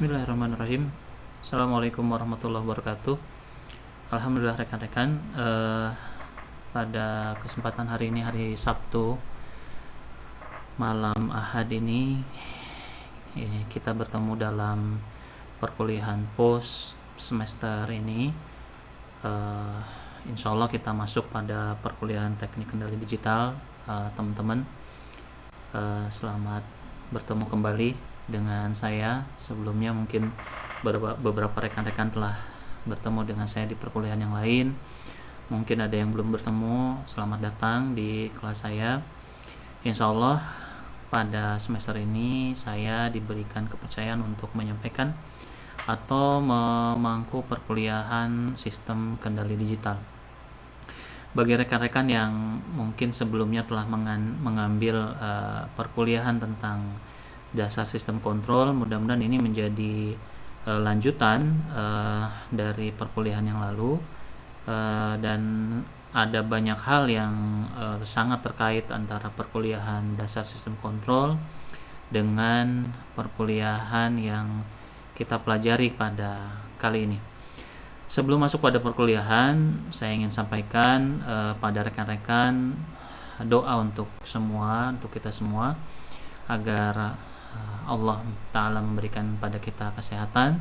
Bismillahirrahmanirrahim. Assalamualaikum warahmatullahi wabarakatuh. Alhamdulillah rekan-rekan, pada kesempatan hari ini, hari Sabtu malam Ahad ini, kita bertemu dalam perkuliahan post semester ini. Insya Allah kita masuk pada perkuliahan teknik kendali digital. Teman-teman, selamat bertemu kembali dengan saya. Sebelumnya mungkin beberapa rekan-rekan telah bertemu dengan saya di perkuliahan yang lain. Mungkin ada yang belum bertemu, selamat datang di kelas saya. Insya Allah pada semester ini saya diberikan kepercayaan untuk menyampaikan atau memangku perkuliahan sistem kendali digital. Bagi rekan-rekan yang mungkin sebelumnya telah mengambil perkuliahan tentang dasar sistem kontrol, mudah-mudahan ini menjadi lanjutan dari perkuliahan yang lalu, dan ada banyak hal yang sangat terkait antara perkuliahan dasar sistem kontrol dengan perkuliahan yang kita pelajari pada kali ini. Sebelum masuk pada perkuliahan, saya ingin sampaikan pada rekan-rekan doa untuk kita semua agar Allah Ta'ala memberikan pada kita kesehatan,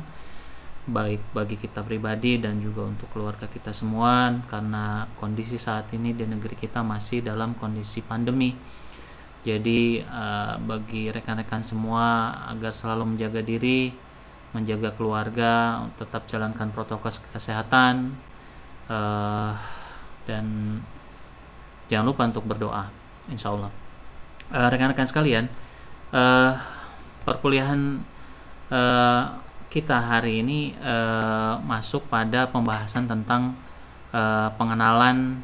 baik bagi kita pribadi dan juga untuk keluarga kita semua, karena kondisi saat ini di negeri kita masih dalam kondisi pandemi. Jadi bagi rekan-rekan semua agar selalu menjaga diri, menjaga keluarga, tetap jalankan protokol kesehatan, dan jangan lupa untuk berdoa, insya Allah. Rekan-rekan sekalian, perkuliahan kita hari ini masuk pada pembahasan tentang pengenalan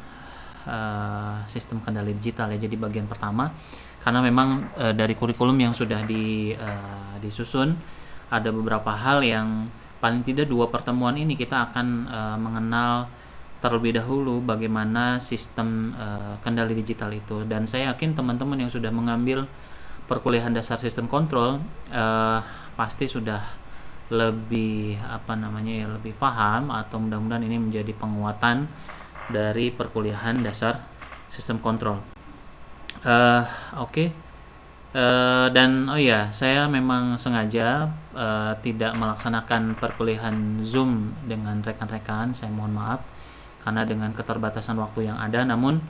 sistem kendali digital ya. Jadi bagian pertama, karena memang dari kurikulum yang sudah disusun, ada beberapa hal yang paling tidak 2 pertemuan ini kita akan mengenal terlebih dahulu bagaimana sistem kendali digital itu. Dan saya yakin teman-teman yang sudah mengambil perkuliahan dasar sistem kontrol pasti sudah lebih lebih paham, atau mudah-mudahan ini menjadi penguatan dari perkuliahan dasar sistem kontrol. Oke. Dan saya memang sengaja tidak melaksanakan perkuliahan Zoom dengan rekan-rekan. Saya mohon maaf karena dengan keterbatasan waktu yang ada, namun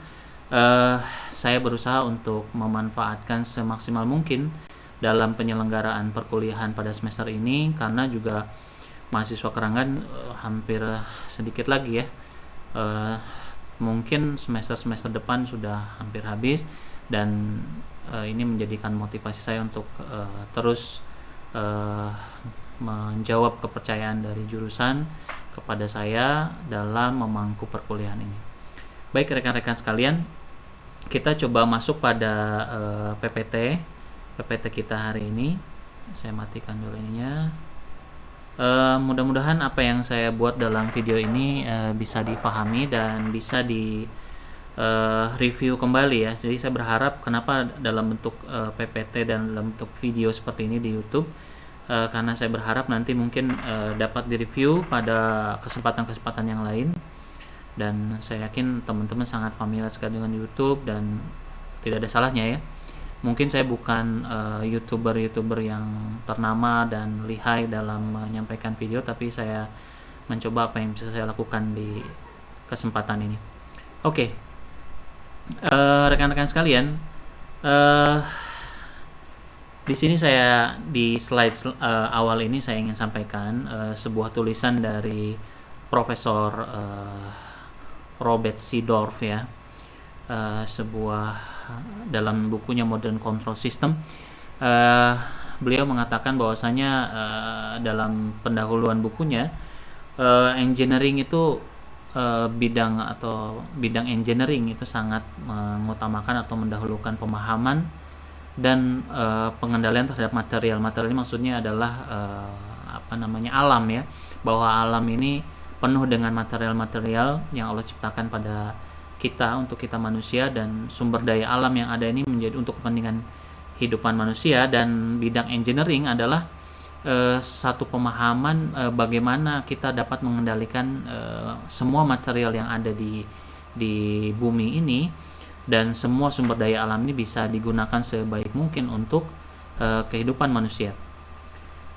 saya berusaha untuk memanfaatkan semaksimal mungkin dalam penyelenggaraan perkuliahan pada semester ini, karena juga mahasiswa Keranggan hampir sedikit lagi ya. Mungkin semester depan sudah hampir habis, dan ini menjadikan motivasi saya untuk terus menjawab kepercayaan dari jurusan kepada saya dalam memangku perkuliahan ini. Baik rekan-rekan sekalian, kita coba masuk pada PPT kita hari ini. Saya matikan dulu ininya. Mudah-mudahan apa yang saya buat dalam video ini bisa difahami dan bisa di review kembali ya. Jadi saya berharap kenapa dalam bentuk PPT dan dalam bentuk video seperti ini di YouTube, karena saya berharap nanti mungkin dapat direview pada kesempatan-kesempatan yang lain. Dan saya yakin teman-teman sangat familiar sekali dengan YouTube dan tidak ada salahnya ya. Mungkin saya bukan YouTuber yang ternama dan lihai dalam menyampaikan video, tapi saya mencoba apa yang bisa saya lakukan di kesempatan ini. Oke. Rekan-rekan sekalian, di sini saya di slide awal ini saya ingin sampaikan sebuah tulisan dari Profesor Robert Seedorf ya, sebuah dalam bukunya Modern Control System. Beliau mengatakan bahwasanya dalam pendahuluan bukunya, engineering itu bidang engineering itu sangat mengutamakan atau mendahulukan pemahaman dan pengendalian terhadap material. Material ini maksudnya adalah alam ya, bahwa alam ini penuh dengan material-material yang Allah ciptakan pada kita, untuk kita manusia, dan sumber daya alam yang ada ini menjadi untuk kepentingan kehidupan manusia. Dan bidang engineering adalah satu pemahaman bagaimana kita dapat mengendalikan semua material yang ada di bumi ini, dan semua sumber daya alam ini bisa digunakan sebaik mungkin untuk kehidupan manusia.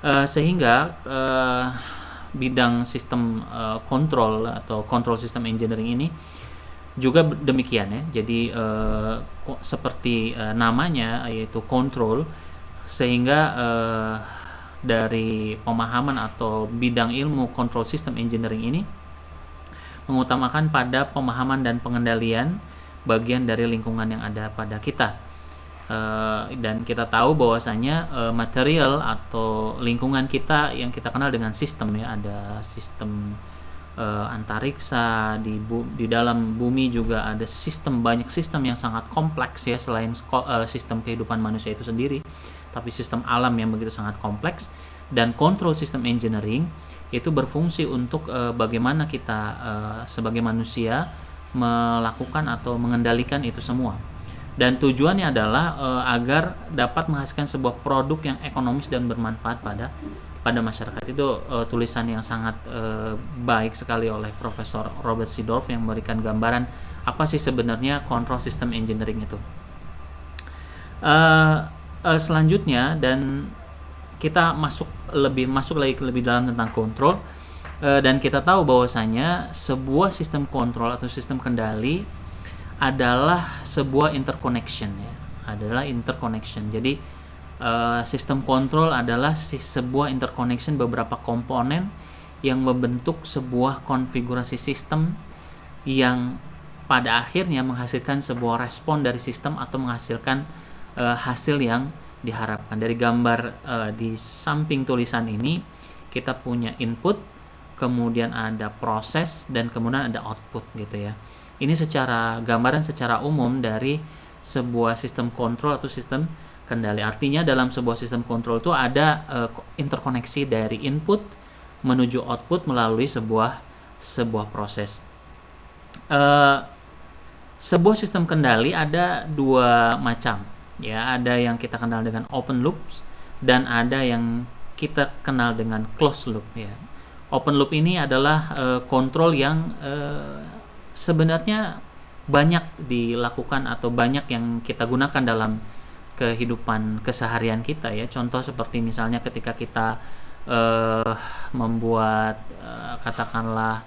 Sehingga bidang sistem kontrol atau control system engineering ini juga demikian ya. Jadi seperti namanya, yaitu kontrol, sehingga dari pemahaman atau bidang ilmu control system engineering ini mengutamakan pada pemahaman dan pengendalian bagian dari lingkungan yang ada pada kita. Dan kita tahu bahwasanya material atau lingkungan kita yang kita kenal dengan sistem ya, ada sistem antariksa, di dalam bumi juga ada banyak sistem yang sangat kompleks ya, selain sistem kehidupan manusia itu sendiri, tapi sistem alam yang begitu sangat kompleks. Dan control system engineering itu berfungsi untuk bagaimana kita sebagai manusia melakukan atau mengendalikan itu semua. Dan tujuannya adalah agar dapat menghasilkan sebuah produk yang ekonomis dan bermanfaat pada masyarakat. Itu tulisan yang sangat baik sekali oleh Profesor Robert Seedorf yang memberikan gambaran apa sih sebenarnya control system engineering itu. Selanjutnya, dan kita masuk lagi lebih dalam tentang kontrol, dan kita tahu bahwasanya sebuah sistem kontrol atau sistem kendali adalah sebuah interconnection ya, Jadi sistem kontrol adalah sebuah interconnection beberapa komponen yang membentuk sebuah konfigurasi sistem yang pada akhirnya menghasilkan sebuah respon dari sistem atau menghasilkan hasil yang diharapkan. Dari gambar di samping tulisan ini kita punya input, kemudian ada proses, dan kemudian ada output gitu ya. Ini gambaran secara umum dari sebuah sistem kontrol atau sistem kendali. Artinya dalam sebuah sistem kontrol itu ada interkoneksi dari input menuju output melalui sebuah proses. Sebuah sistem kendali ada dua macam ya, ada yang kita kenal dengan open loops dan ada yang kita kenal dengan closed loop ya. Open loop ini adalah kontrol yang sebenarnya banyak dilakukan atau banyak yang kita gunakan dalam kehidupan keseharian kita ya. Contoh seperti misalnya ketika kita membuat katakanlah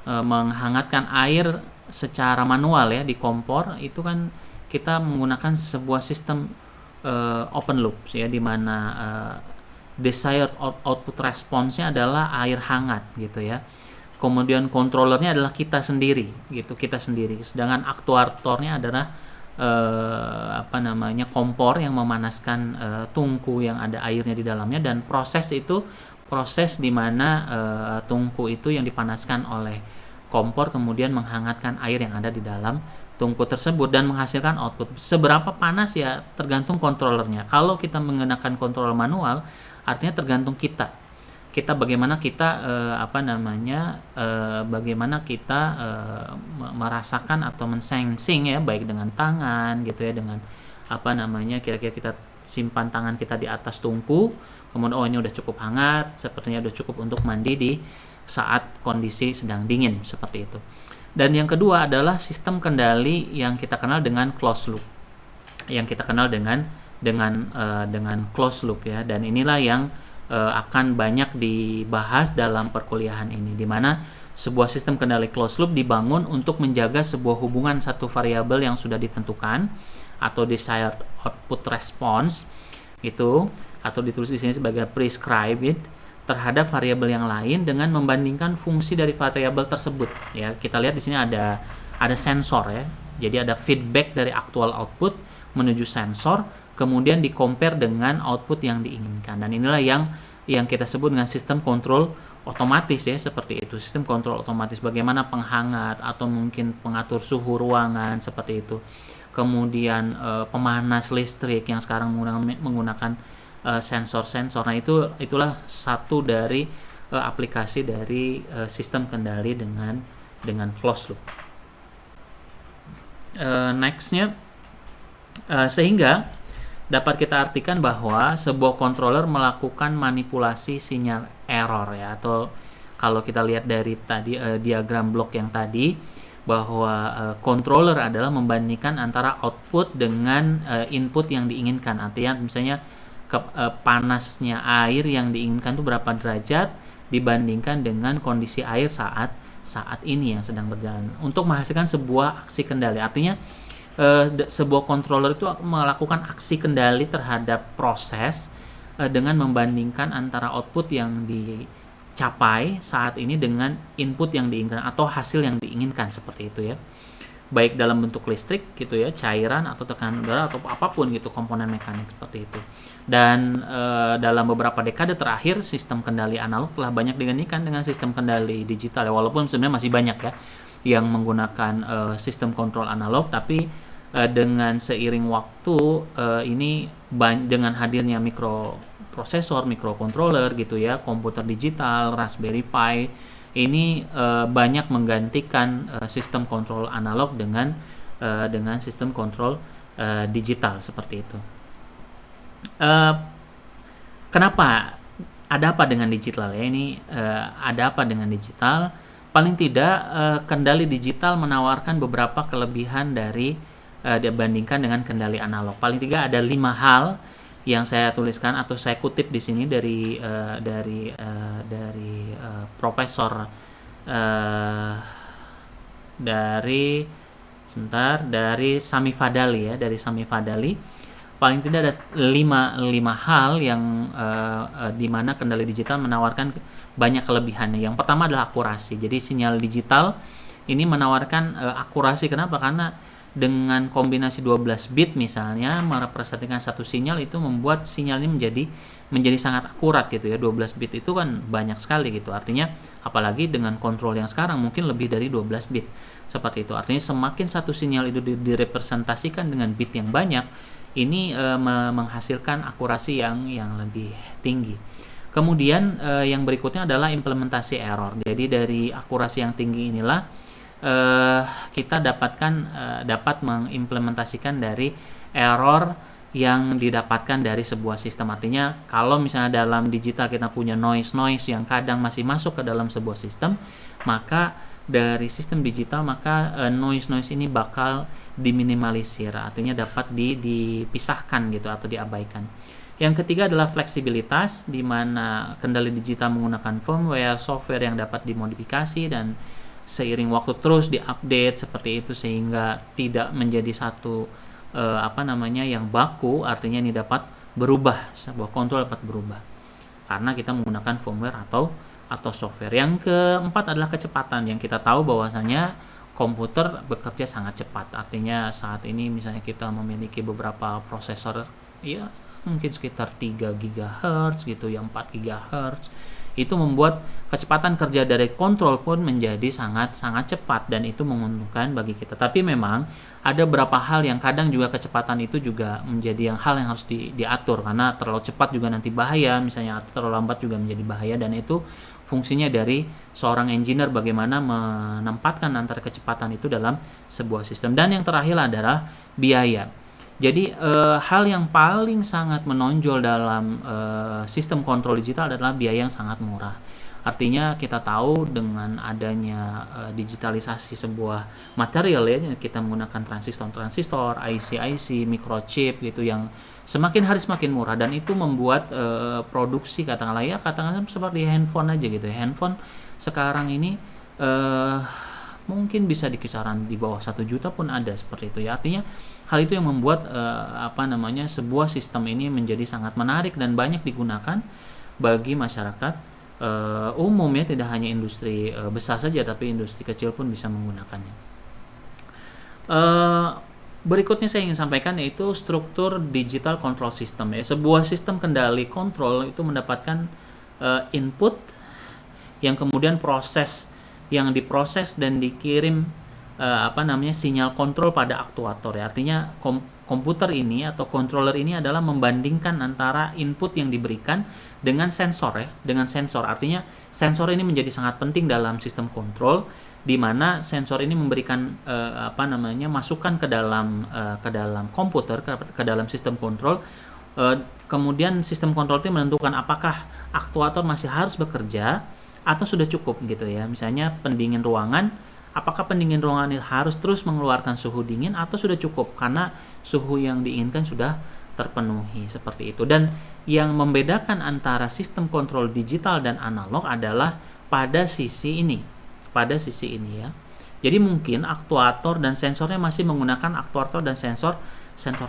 menghangatkan air secara manual ya di kompor, itu kan kita menggunakan sebuah sistem open loop ya, di mana desired output response-nya adalah air hangat gitu ya. Kemudian kontrolernya adalah kita sendiri. Sedangkan aktuatornya adalah kompor yang memanaskan tungku yang ada airnya di dalamnya, dan proses di mana tungku itu yang dipanaskan oleh kompor kemudian menghangatkan air yang ada di dalam tungku tersebut dan menghasilkan output. Seberapa panas ya tergantung kontrolernya. Kalau kita menggunakan kontrol manual, artinya tergantung kita bagaimana kita merasakan atau mensensing ya, baik dengan tangan gitu ya, dengan kira-kira kita simpan tangan kita di atas tungku, kemudian ini udah cukup hangat, sepertinya udah cukup untuk mandi di saat kondisi sedang dingin, seperti itu. Dan yang kedua adalah sistem kendali yang kita kenal dengan closed loop, dengan closed loop ya. Dan inilah yang akan banyak dibahas dalam perkuliahan ini, di mana sebuah sistem kendali closed loop dibangun untuk menjaga sebuah hubungan satu variabel yang sudah ditentukan atau desired output response itu, atau ditulis di sini sebagai prescribed, terhadap variabel yang lain dengan membandingkan fungsi dari variabel tersebut ya. Kita lihat di sini ada sensor ya. Jadi ada feedback dari actual output menuju sensor, kemudian di-compare dengan output yang diinginkan. Dan inilah yang kita sebut dengan sistem kontrol otomatis ya, seperti itu. Sistem kontrol otomatis, bagaimana penghangat atau mungkin pengatur suhu ruangan, seperti itu. Kemudian pemanas listrik yang sekarang menggunakan sensor-sensor. Nah, itulah satu dari aplikasi dari sistem kendali dengan closed loop. Nextnya, sehingga dapat kita artikan bahwa sebuah controller melakukan manipulasi sinyal error ya, atau kalau kita lihat dari tadi diagram blok yang tadi, bahwa controller adalah membandingkan antara output dengan input yang diinginkan. Artinya misalnya panasnya air yang diinginkan itu berapa derajat dibandingkan dengan kondisi air saat ini yang sedang berjalan, untuk menghasilkan sebuah aksi kendali. Artinya sebuah controller itu melakukan aksi kendali terhadap proses dengan membandingkan antara output yang dicapai saat ini dengan input yang diinginkan atau hasil yang diinginkan, seperti itu ya, baik dalam bentuk listrik gitu ya, cairan atau tekanan udara atau apapun gitu, komponen mekanik seperti itu. Dan dalam beberapa dekade terakhir sistem kendali analog telah banyak digantikan dengan sistem kendali digital ya, walaupun sebenarnya masih banyak ya yang menggunakan sistem kontrol analog, tapi dengan seiring waktu ini dengan hadirnya mikroprosesor, mikrocontroller gitu ya, komputer digital, Raspberry Pi, ini banyak menggantikan sistem kontrol analog dengan sistem kontrol digital seperti itu. Kenapa? Ada apa dengan digital ya? Ini ada apa dengan digital? Paling tidak kendali digital menawarkan beberapa kelebihan dibandingkan dengan kendali analog. Paling tidak ada 5 hal yang saya tuliskan atau saya kutip di sini dari profesor dari Sami Fadali ya, dari Sami Fadali. Paling tidak ada 5 hal yang di mana kendali digital menawarkan banyak kelebihannya. Yang pertama adalah akurasi. Jadi sinyal digital ini menawarkan akurasi. Kenapa? Karena dengan kombinasi 12 bit misalnya merepresentasikan satu sinyal, itu membuat sinyal ini menjadi sangat akurat gitu ya. 12 bit itu kan banyak sekali gitu. Artinya apalagi dengan kontrol yang sekarang mungkin lebih dari 12 bit. Seperti itu. Artinya semakin satu sinyal itu direpresentasikan dengan bit yang banyak, ini menghasilkan akurasi yang lebih tinggi. Kemudian yang berikutnya adalah implementasi error. Jadi dari akurasi yang tinggi inilah kita dapat mengimplementasikan dari error yang didapatkan dari sebuah sistem. Artinya kalau misalnya dalam digital kita punya noise yang kadang masih masuk ke dalam sebuah sistem, maka dari sistem digital maka noise ini bakal diminimalisir, artinya dapat dipisahkan gitu atau diabaikan. Yang ketiga adalah fleksibilitas, di mana kendali digital menggunakan firmware, software yang dapat dimodifikasi dan seiring waktu terus diupdate seperti itu, sehingga tidak menjadi satu yang baku. Artinya ini dapat berubah, sebuah kontrol dapat berubah karena kita menggunakan firmware atau software. Yang keempat adalah kecepatan, yang kita tahu bahwasanya komputer bekerja sangat cepat. Artinya saat ini misalnya kita memiliki beberapa prosesor ya mungkin sekitar 3 GHz gitu ya, 4 GHz. Itu membuat kecepatan kerja dari kontrol pun menjadi sangat cepat, dan itu menguntungkan bagi kita. Tapi memang ada beberapa hal yang kadang juga kecepatan itu juga menjadi hal yang harus diatur, karena terlalu cepat juga nanti bahaya misalnya, atau terlalu lambat juga menjadi bahaya, dan itu fungsinya dari seorang engineer bagaimana menempatkan antara kecepatan itu dalam sebuah sistem. Dan yang terakhir adalah biaya. Jadi hal yang paling sangat menonjol dalam sistem kontrol digital adalah biaya yang sangat murah. Artinya kita tahu dengan adanya digitalisasi sebuah material ya, kita menggunakan transistor, IC, microchip gitu, yang semakin hari semakin murah, dan itu membuat produksi katakanlah seperti handphone aja gitu ya. Handphone sekarang ini mungkin bisa di kisaran di bawah 1 juta pun ada, seperti itu ya. Artinya hal itu yang membuat sebuah sistem ini menjadi sangat menarik dan banyak digunakan bagi masyarakat umum ya, tidak hanya industri besar saja, tapi industri kecil pun bisa menggunakannya. Berikutnya saya ingin sampaikan yaitu struktur digital control system ya. Sebuah sistem kendali kontrol itu mendapatkan input yang kemudian yang diproses dan dikirim sinyal kontrol pada aktuator ya. Artinya komputer ini atau controller ini adalah membandingkan antara input yang diberikan dengan sensor ya, dengan sensor. Artinya sensor ini menjadi sangat penting dalam sistem kontrol, di mana sensor ini memberikan masukan ke dalam komputer, ke dalam sistem kontrol. Kemudian sistem kontrol itu menentukan apakah aktuator masih harus bekerja atau sudah cukup gitu ya. Misalnya pendingin ruangan, apakah pendingin ruangan itu harus terus mengeluarkan suhu dingin atau sudah cukup karena suhu yang diinginkan sudah terpenuhi, seperti itu. Dan yang membedakan antara sistem kontrol digital dan analog adalah pada sisi ini ya. Jadi mungkin aktuator dan sensornya masih menggunakan aktuator dan sensor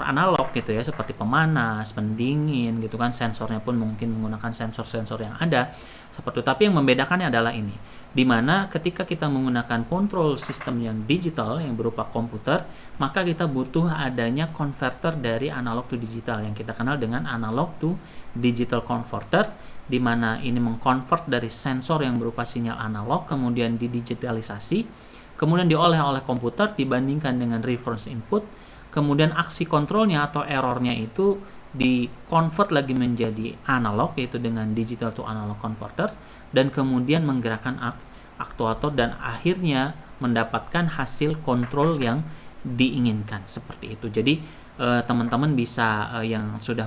analog gitu ya, seperti pemanas, pendingin gitu kan. Sensornya pun mungkin menggunakan sensor-sensor yang ada seperti itu. Tapi yang membedakannya adalah ini, dimana ketika kita menggunakan kontrol sistem yang digital yang berupa komputer, maka kita butuh adanya converter dari analog to digital yang kita kenal dengan analog to digital converter, di mana ini mengkonvert dari sensor yang berupa sinyal analog kemudian didigitalisasi, kemudian diolah oleh komputer dibandingkan dengan reference input, kemudian aksi kontrolnya atau errornya itu di-convert lagi menjadi analog, yaitu dengan digital to analog converters, dan kemudian menggerakkan aktuator dan akhirnya mendapatkan hasil kontrol yang diinginkan, seperti itu. Jadi teman-teman bisa yang sudah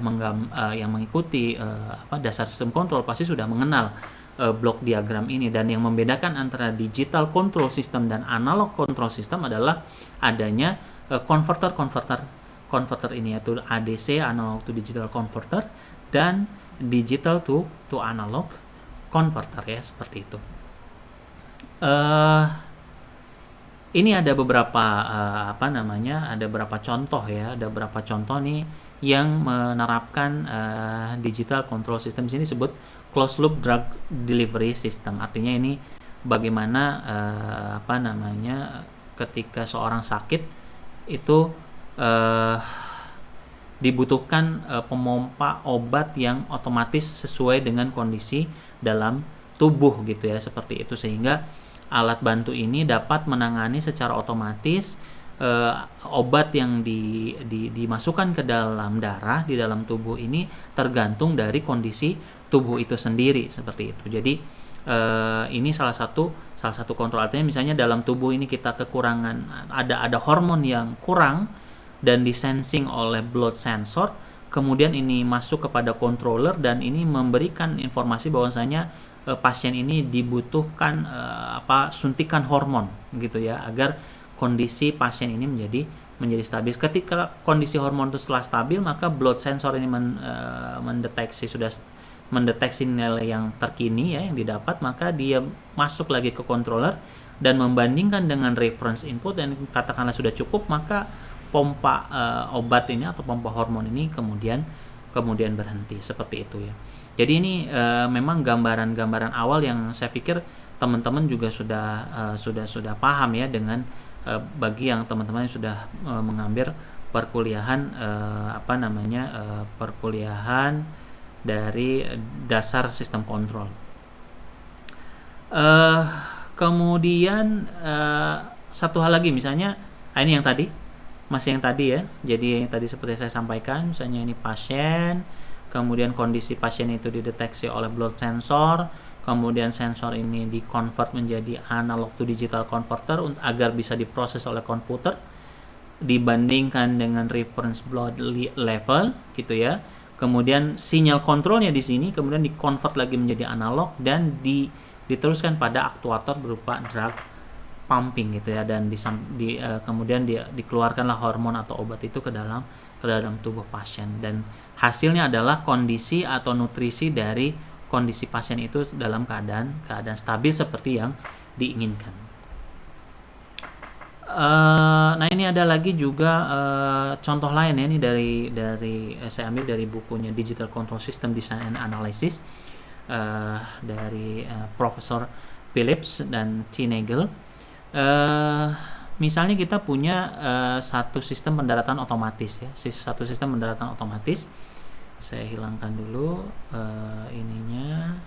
yang mengikuti dasar sistem kontrol pasti sudah mengenal blok diagram ini. Dan yang membedakan antara digital control system dan analog control system adalah adanya converter ini, yaitu ADC, analog to digital converter, dan digital to analog converter ya, seperti itu. Ini ada beberapa ada beberapa contoh ya, ada beberapa contoh nih yang menerapkan digital control system. Di sini disebut closed loop drug delivery system. Artinya ini bagaimana ketika seorang sakit itu dibutuhkan pemompa obat yang otomatis sesuai dengan kondisi dalam tubuh gitu ya, seperti itu. Sehingga alat bantu ini dapat menangani secara otomatis obat yang dimasukkan ke dalam darah di dalam tubuh ini tergantung dari kondisi tubuh itu sendiri, seperti itu. Jadi ini salah satu kontrol. Artinya misalnya dalam tubuh ini kita kekurangan, ada hormon yang kurang dan disensing oleh blood sensor, kemudian ini masuk kepada controller dan ini memberikan informasi bahwasanya pasien ini dibutuhkan suntikan hormon gitu ya, agar kondisi pasien ini menjadi stabil. Ketika kondisi hormon itu setelah stabil, maka blood sensor ini mendeteksi nilai yang terkini ya yang didapat, maka dia masuk lagi ke controller dan membandingkan dengan reference input, dan katakanlah sudah cukup, maka pompa obat ini atau pompa hormon ini kemudian berhenti, seperti itu ya. Jadi ini memang gambaran awal yang saya pikir teman-teman juga sudah paham ya, dengan bagi yang teman-teman yang sudah mengambil perkuliahan perkuliahan dari dasar sistem kontrol. Kemudian satu hal lagi, misalnya ini yang tadi ya. Jadi yang tadi seperti saya sampaikan, misalnya ini pasien, kemudian kondisi pasien itu dideteksi oleh blood sensor, kemudian sensor ini di-convert menjadi analog to digital converter agar bisa diproses oleh komputer dibandingkan dengan reference blood level gitu ya. Kemudian sinyal kontrolnya di sini kemudian di-convert lagi menjadi analog dan diteruskan pada aktuator berupa drug pumping gitu ya, dan kemudian dikeluarkanlah hormon atau obat itu ke dalam tubuh pasien, dan hasilnya adalah kondisi atau nutrisi dari kondisi pasien itu dalam keadaan stabil seperti yang diinginkan. Nah ini ada lagi juga contoh lain ya, ini dari saya ambil dari bukunya Digital Control System Design and Analysis dari Profesor Phillips dan T. Nagel. Misalnya kita punya satu sistem pendaratan otomatis ya, satu sistem pendaratan otomatis. Saya hilangkan dulu ininya.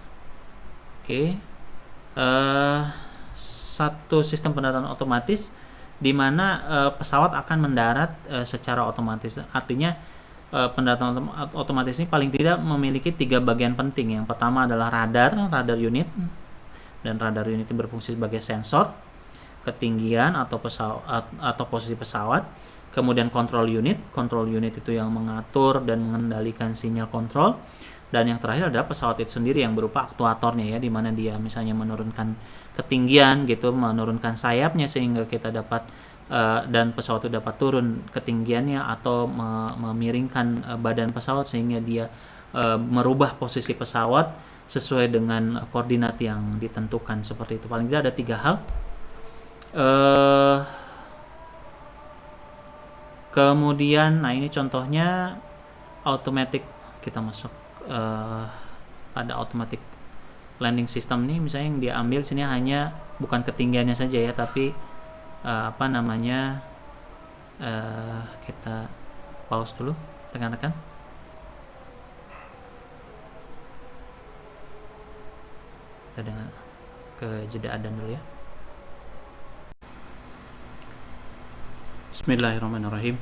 Oke. Satu sistem pendaratan otomatis di mana pesawat akan mendarat secara otomatis. Artinya pendaratan otomatis ini paling tidak memiliki 3 bagian penting. Yang pertama adalah radar unit, dan radar unit itu berfungsi sebagai sensor. ketinggian atau posisi pesawat, kemudian control unit itu yang mengatur dan mengendalikan sinyal kontrol, dan yang terakhir adalah pesawat itu sendiri yang berupa aktuatornya ya, di mana dia misalnya menurunkan ketinggian gitu, menurunkan sayapnya sehingga kita dapat dan pesawat itu dapat turun ketinggiannya, atau memiringkan badan pesawat sehingga dia merubah posisi pesawat sesuai dengan koordinat yang ditentukan, seperti itu. Paling tidak ada 3 hal. Kemudian, nah ini contohnya automatic, kita masuk ada automatic landing system nih, misalnya yang dia ambil sini hanya bukan ketinggiannya saja ya, tapi kita pause dulu rekan-rekan. Kita dengar ke jeda adzan dulu ya. Bismillahirrahmanirrahim.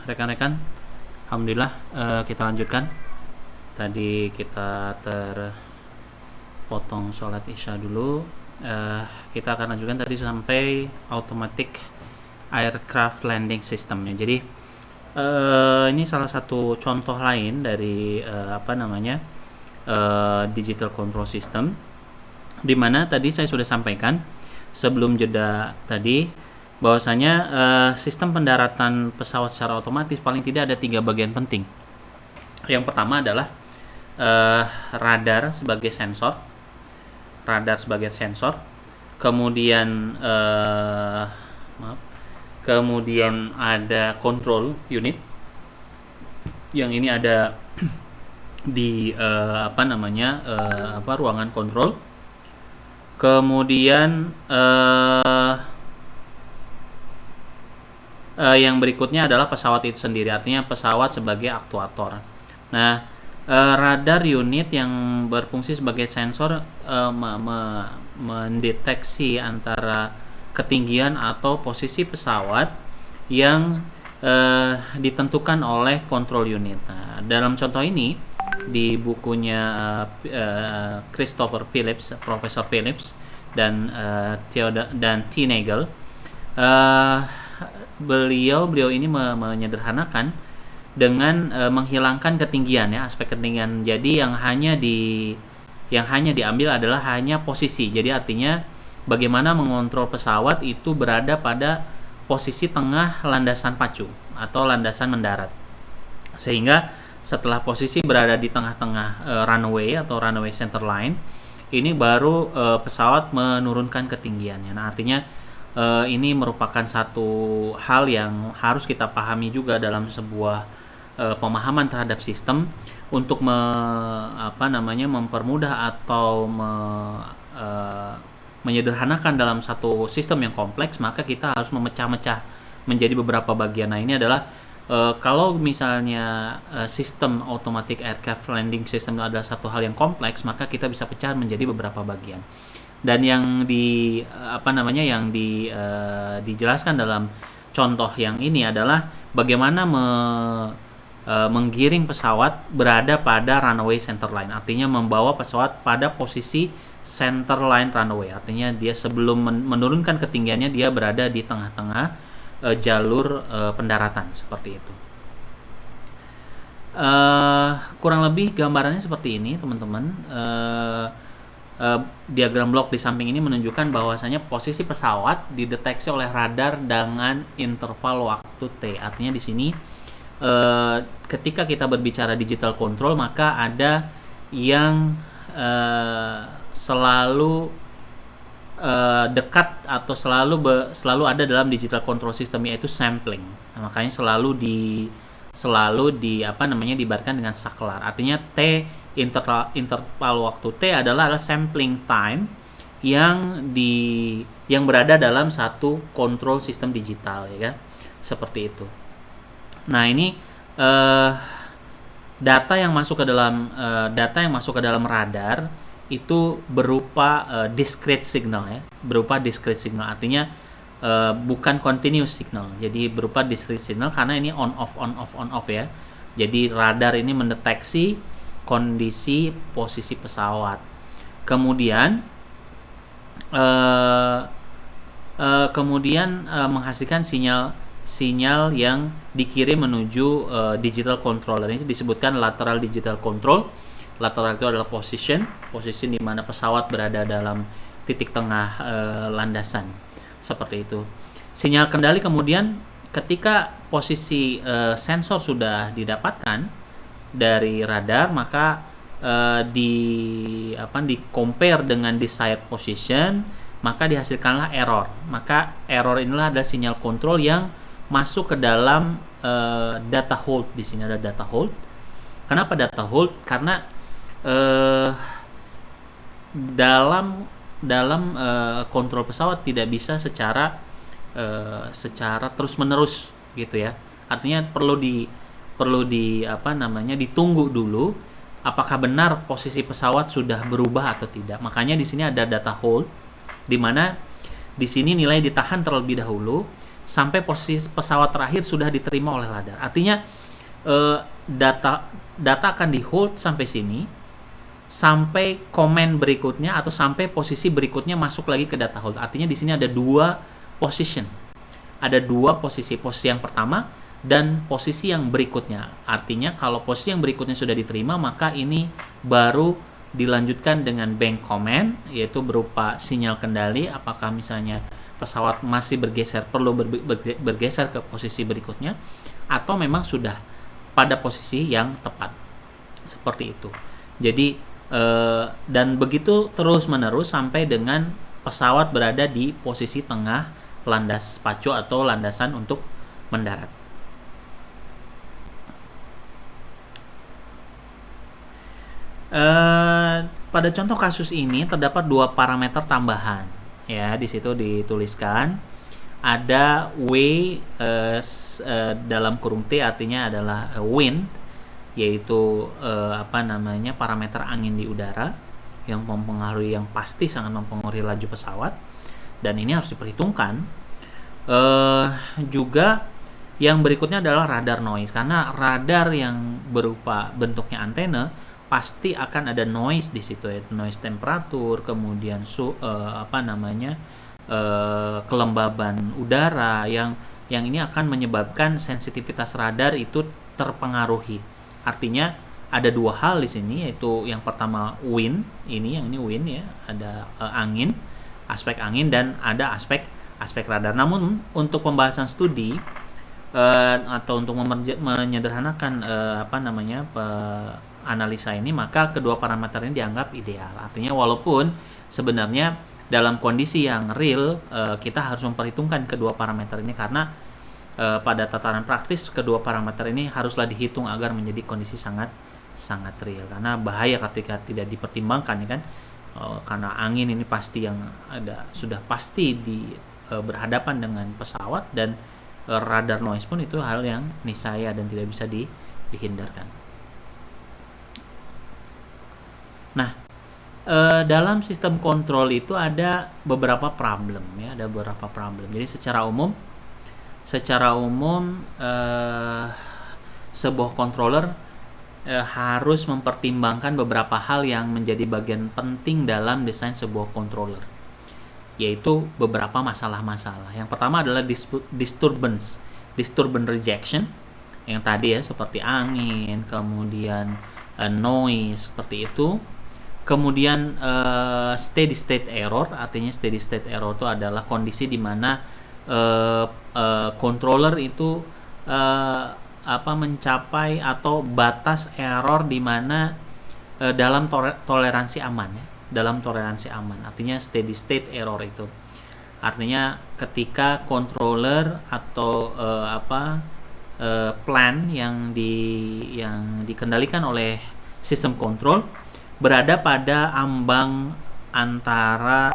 Rekan-rekan, alhamdulillah kita lanjutkan. Tadi kita terpotong sholat isya dulu. Kita akan lanjutkan tadi sampai automatic aircraft landing systemnya. Jadi ini salah satu contoh lain dari digital control system, dimana tadi saya sudah sampaikan sebelum jeda tadi bahwasanya sistem pendaratan pesawat secara otomatis paling tidak ada 3 bagian penting. Yang pertama adalah radar sebagai sensor, kemudian kemudian ada control unit yang ini ada di ruangan kontrol. Kemudian yang berikutnya adalah pesawat itu sendiri, artinya pesawat sebagai aktuator. Nah, radar unit yang berfungsi sebagai sensor mendeteksi antara ketinggian atau posisi pesawat yang ditentukan oleh control unit. Nah, dalam contoh ini di bukunya Christopher Phillips, Profesor Phillips dan T. Nagel, beliau ini menyederhanakan dengan menghilangkan ketinggian ya, aspek ketinggian. Jadi yang hanya diambil adalah hanya posisi. Jadi artinya bagaimana mengontrol pesawat itu berada pada posisi tengah landasan pacu atau landasan mendarat, sehingga setelah posisi berada di tengah-tengah runway atau runway center line, ini baru pesawat menurunkan ketinggiannya. Nah, artinya ini merupakan satu hal yang harus kita pahami juga dalam sebuah pemahaman terhadap sistem untuk mempermudah atau menyederhanakan dalam satu sistem yang kompleks, maka kita harus memecah-mecah menjadi beberapa bagian. Nah, ini adalah kalau misalnya sistem automatic aircraft landing system adalah satu hal yang kompleks, maka kita bisa pecah menjadi beberapa bagian. Dan yang dijelaskan dalam contoh yang ini adalah bagaimana menggiring pesawat berada pada runway center line, artinya membawa pesawat pada posisi center line runway, artinya dia sebelum menurunkan ketinggiannya dia berada di tengah-tengah jalur pendaratan, seperti itu. Kurang lebih gambarannya seperti ini, teman-teman. Diagram blok di samping ini menunjukkan bahwasanya posisi pesawat dideteksi oleh radar dengan interval waktu T. Artinya di sini ketika kita berbicara digital control, maka ada yang selalu dekat atau selalu ada dalam digital control system, yaitu sampling. Nah, makanya selalu diibaratkan dengan saklar. Artinya T, interval waktu T adalah sampling time yang berada dalam satu control system digital, ya kan? Seperti itu. Nah, ini data yang masuk ke dalam radar itu berupa discrete signal ya, artinya bukan continuous signal. Jadi berupa discrete signal karena ini on off ya. Jadi radar ini mendeteksi kondisi posisi pesawat. Kemudian eh, kemudian menghasilkan sinyal yang dikirim menuju digital controller. Ini disebutkan lateral digital control. Lateral itu adalah posisi di mana pesawat berada dalam titik tengah landasan, seperti itu. Sinyal kendali kemudian ketika posisi sensor sudah didapatkan dari radar, maka di compare dengan desired position, maka dihasilkanlah error. Maka error inilah ada sinyal kontrol yang masuk ke dalam data hold. Di sini ada data hold. Kenapa data hold? Karena dalam kontrol pesawat tidak bisa secara terus menerus gitu ya. Artinya perlu ditunggu dulu apakah benar posisi pesawat sudah berubah atau tidak. Makanya di sini ada data hold, di mana di sini nilai ditahan terlebih dahulu sampai posisi pesawat terakhir sudah diterima oleh radar. Artinya data akan di hold sampai sini, sampai komen berikutnya atau sampai posisi berikutnya masuk lagi ke data hold. Artinya di sini ada dua position. Ada dua posisi yang pertama dan posisi yang berikutnya. Artinya kalau posisi yang berikutnya sudah diterima, maka ini baru dilanjutkan dengan bank command, yaitu berupa sinyal kendali apakah misalnya pesawat masih bergeser, perlu bergeser ke posisi berikutnya, atau memang sudah pada posisi yang tepat. Seperti itu. Jadi dan begitu terus menerus sampai dengan pesawat berada di posisi tengah landas pacu atau landasan untuk mendarat. Pada contoh kasus ini terdapat dua parameter tambahan, ya. Di situ dituliskan ada W dalam kurung T, artinya adalah wind, yaitu parameter angin di udara yang mempengaruhi, yang pasti sangat mempengaruhi laju pesawat, dan ini harus diperhitungkan. Juga yang berikutnya adalah radar noise, karena radar yang berupa bentuknya antena pasti akan ada noise di situ, yaitu noise temperatur, kemudian kelembaban udara yang ini akan menyebabkan sensitivitas radar itu terpengaruhi. Artinya ada dua hal di sini, yaitu yang pertama wind, yang ini wind ya, ada angin, aspek angin, dan ada aspek radar. Namun untuk pembahasan studi atau untuk menyederhanakan analisa ini, maka kedua parameter ini dianggap ideal. Artinya walaupun sebenarnya dalam kondisi yang real kita harus memperhitungkan kedua parameter ini, karena pada tataran praktis kedua parameter ini haruslah dihitung agar menjadi kondisi sangat real, karena bahaya ketika tidak dipertimbangkan, ya kan. Karena angin ini pasti yang ada, sudah pasti berhadapan dengan pesawat, dan radar noise pun itu hal yang niscaya dan tidak bisa dihindarkan. Nah, dalam sistem kontrol itu ada beberapa problem, ya, ada beberapa problem. Jadi secara umum sebuah controller harus mempertimbangkan beberapa hal yang menjadi bagian penting dalam desain sebuah controller, yaitu beberapa masalah-masalah. Yang pertama adalah disturbance rejection, yang tadi ya, seperti angin, kemudian noise, seperti itu. Kemudian steady state error, artinya steady state error itu adalah kondisi di mana controller itu mencapai atau batas error di mana dalam toleransi aman, ya. Dalam toleransi aman, artinya steady state error itu artinya ketika controller atau plan yang dikendalikan oleh sistem kontrol berada pada ambang antara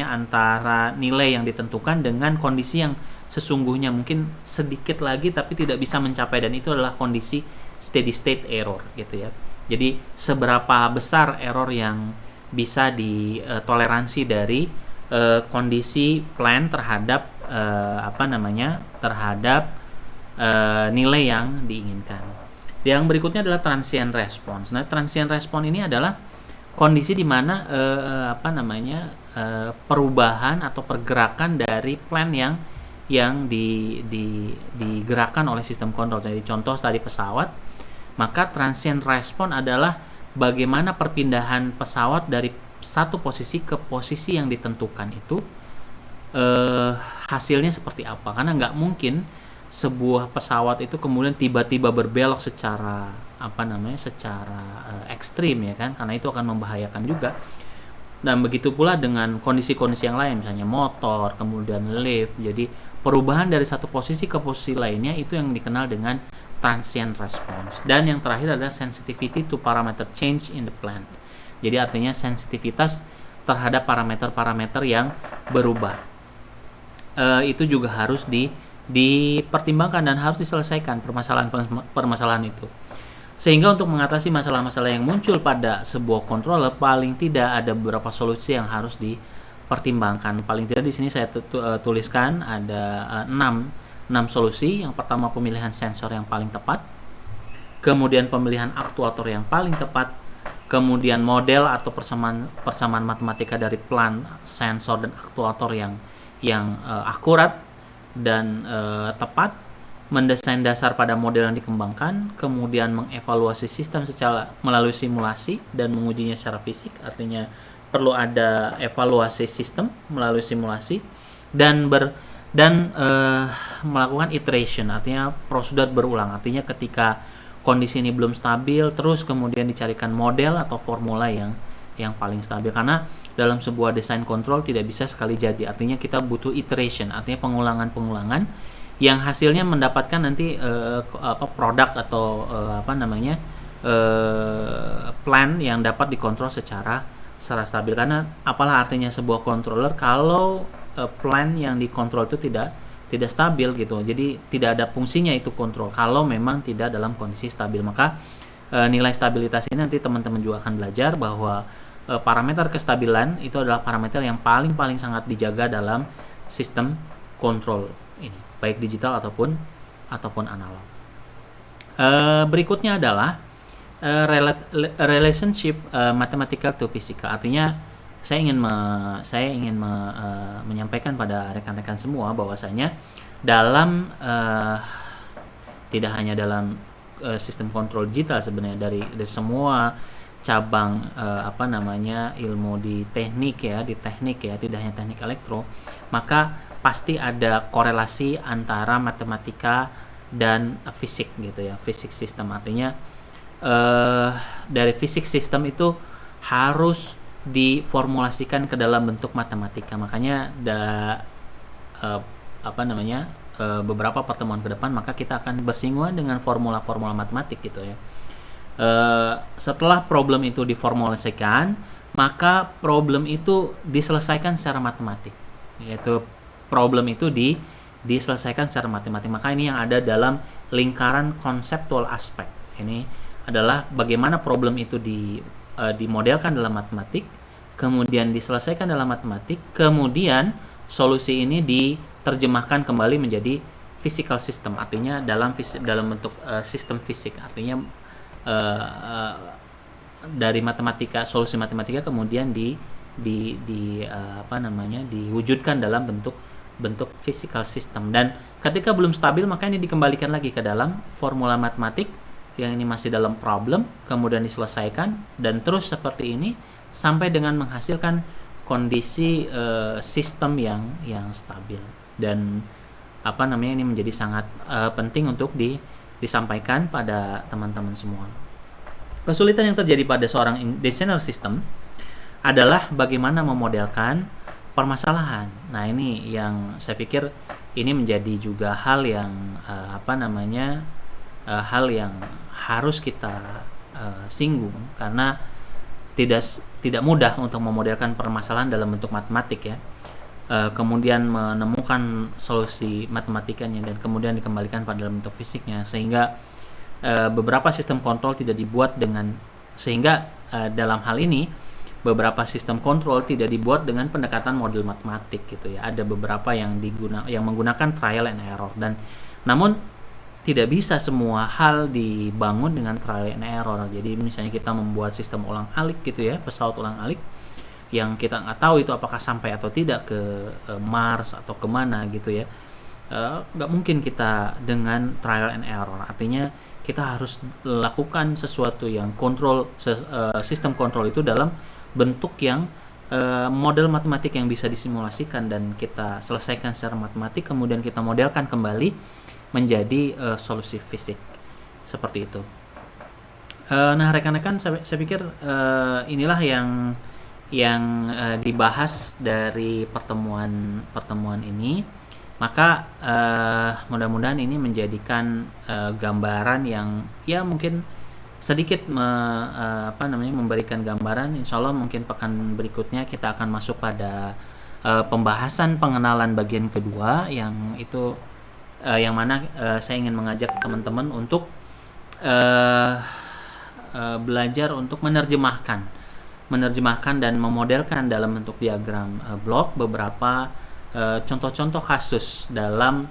antara nilai yang ditentukan dengan kondisi yang sesungguhnya mungkin sedikit lagi tapi tidak bisa mencapai, dan itu adalah kondisi steady state error gitu ya. Jadi seberapa besar error yang bisa ditoleransi dari kondisi plan terhadap nilai yang diinginkan. Yang berikutnya adalah transient response. Nah, transient response ini adalah kondisi di mana perubahan atau pergerakan dari plan yang digerakkan oleh sistem kontrol. Jadi contoh tadi pesawat, maka transient response adalah bagaimana perpindahan pesawat dari satu posisi ke posisi yang ditentukan itu hasilnya seperti apa. Karena nggak mungkin sebuah pesawat itu kemudian tiba-tiba berbelok secara ekstrim, ya kan, karena itu akan membahayakan juga. Dan begitu pula dengan kondisi-kondisi yang lain, misalnya motor, kemudian lift. Jadi perubahan dari satu posisi ke posisi lainnya itu yang dikenal dengan transient response. Dan yang terakhir adalah sensitivity to parameter change in the plan. Jadi artinya sensitivitas terhadap parameter-parameter yang berubah. Itu juga harus dipertimbangkan dan harus diselesaikan permasalahan itu. Sehingga untuk mengatasi masalah-masalah yang muncul pada sebuah controller, paling tidak ada beberapa solusi yang harus dipertimbangkan. Paling tidak di sini saya tuliskan ada 6 solusi. Yang pertama, pemilihan sensor yang paling tepat, kemudian pemilihan aktuator yang paling tepat, kemudian model atau persamaan matematika dari plan, sensor, dan aktuator yang akurat dan tepat, mendesain dasar pada model yang dikembangkan, kemudian mengevaluasi sistem secara melalui simulasi dan mengujinya secara fisik. Artinya perlu ada evaluasi sistem melalui simulasi dan melakukan iteration, artinya prosedur berulang. Artinya ketika kondisi ini belum stabil, terus kemudian dicarikan model atau formula yang paling stabil. Karena dalam sebuah desain kontrol tidak bisa sekali jadi. Artinya kita butuh iteration, artinya pengulangan yang hasilnya mendapatkan nanti produk atau plan yang dapat dikontrol secara stabil. Karena apalah artinya sebuah controller kalau plan yang dikontrol itu tidak stabil gitu. Jadi tidak ada fungsinya itu kontrol kalau memang tidak dalam kondisi stabil. Maka nilai stabilitas ini nanti teman-teman juga akan belajar bahwa parameter kestabilan itu adalah parameter yang paling sangat dijaga dalam sistem kontrol ini, baik digital ataupun analog. Berikutnya adalah relationship mathematical to physical. Artinya saya ingin menyampaikan pada rekan-rekan semua bahwasanya dalam tidak hanya dalam sistem kontrol digital, sebenarnya dari semua cabang ilmu di teknik ya, tidak hanya teknik elektro, maka pasti ada korelasi antara matematika dan fisik gitu ya, fisik sistem. Artinya dari fisik sistem itu harus diformulasikan ke dalam bentuk matematika. Makanya beberapa pertemuan ke depan maka kita akan bersinggungan dengan formula-formula matematik gitu ya. Setelah problem itu diformulasikan, maka problem itu diselesaikan secara matematik, yaitu problem itu diselesaikan secara matematik. Maka ini yang ada dalam lingkaran conceptual aspect. Ini adalah bagaimana problem itu dimodelkan dalam matematik, kemudian diselesaikan dalam matematik, kemudian solusi ini diterjemahkan kembali menjadi physical system, artinya dalam bentuk sistem fisik. Artinya dari matematika, solusi matematika kemudian diwujudkan dalam bentuk physical system. Dan ketika belum stabil, maka ini dikembalikan lagi ke dalam formula matematik yang ini masih dalam problem, kemudian diselesaikan dan terus seperti ini sampai dengan menghasilkan kondisi sistem yang stabil. Dan ini menjadi sangat penting untuk disampaikan pada teman-teman semua. Kesulitan yang terjadi pada seorang desainer sistem adalah bagaimana memodelkan permasalahan. Nah, ini yang saya pikir ini menjadi juga hal yang hal yang harus kita singgung, karena tidak mudah untuk memodelkan permasalahan dalam bentuk matematik ya. Kemudian menemukan solusi matematikanya dan kemudian dikembalikan pada dalam bentuk fisiknya, sehingga beberapa sistem kontrol tidak dibuat dalam hal ini beberapa sistem kontrol tidak dibuat dengan pendekatan model matematik gitu ya. Ada beberapa yang menggunakan trial and error, dan namun tidak bisa semua hal dibangun dengan trial and error. Jadi misalnya kita membuat sistem ulang-alik gitu ya, pesawat ulang-alik yang kita nggak tahu itu apakah sampai atau tidak ke Mars atau kemana gitu ya, nggak mungkin kita dengan trial and error. Artinya kita harus lakukan sesuatu yang sistem kontrol itu dalam bentuk yang model matematik yang bisa disimulasikan dan kita selesaikan secara matematik, kemudian kita modelkan kembali menjadi solusi fisik seperti itu. Nah rekan-rekan, saya pikir inilah yang dibahas dari pertemuan ini. Maka mudah-mudahan ini menjadikan gambaran yang ya mungkin sedikit memberikan gambaran. Insya Allah mungkin pekan berikutnya kita akan masuk pada pembahasan pengenalan bagian kedua, yang itu yang mana saya ingin mengajak teman-teman untuk belajar untuk menerjemahkan dan memodelkan dalam bentuk diagram blok beberapa contoh-contoh kasus dalam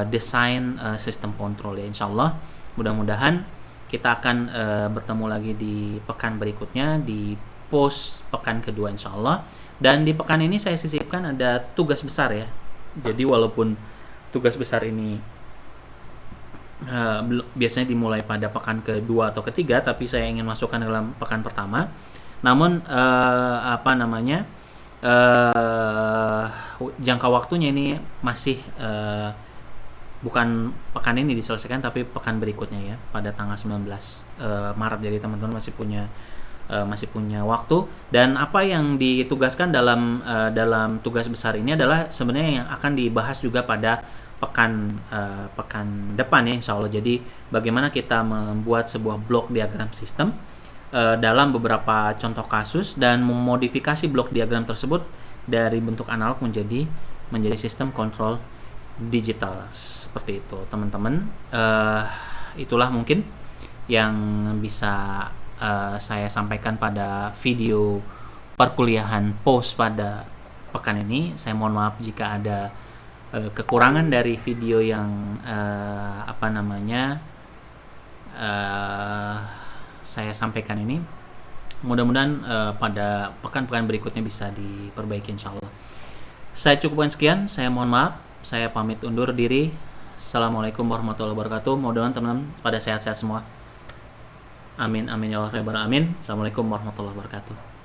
desain sistem kontrol ya. Insya Allah mudah-mudahan kita akan bertemu lagi di pekan berikutnya, di post pekan kedua insya Allah. Dan di pekan ini saya sisipkan ada tugas besar ya. Jadi walaupun tugas besar ini biasanya dimulai pada pekan kedua atau ketiga, tapi saya ingin masukkan dalam pekan pertama. Namun jangka waktunya ini masih bukan pekan ini diselesaikan, tapi pekan berikutnya ya, pada tanggal 19 Maret. Jadi teman-teman masih punya waktu. Dan apa yang ditugaskan dalam tugas besar ini adalah sebenarnya yang akan dibahas juga pada pekan depan ya insya Allah. Jadi bagaimana kita membuat sebuah blok diagram sistem dalam beberapa contoh kasus dan memodifikasi blok diagram tersebut dari bentuk analog menjadi sistem kontrol digital seperti itu teman-teman. Itulah mungkin yang bisa saya sampaikan pada video perkuliahan post pada pekan ini. Saya mohon maaf jika ada kekurangan dari video yang saya sampaikan ini. Mudah-mudahan pada pekan-pekan berikutnya bisa diperbaiki insya Allah. Saya cukupkan sekian, saya mohon maaf, saya pamit undur diri. Assalamualaikum warahmatullahi wabarakatuh. Mudah-mudahan teman-teman pada sehat-sehat semua. Amin amin ya Allah ya Rabbal alamin. Assalamualaikum warahmatullahi wabarakatuh.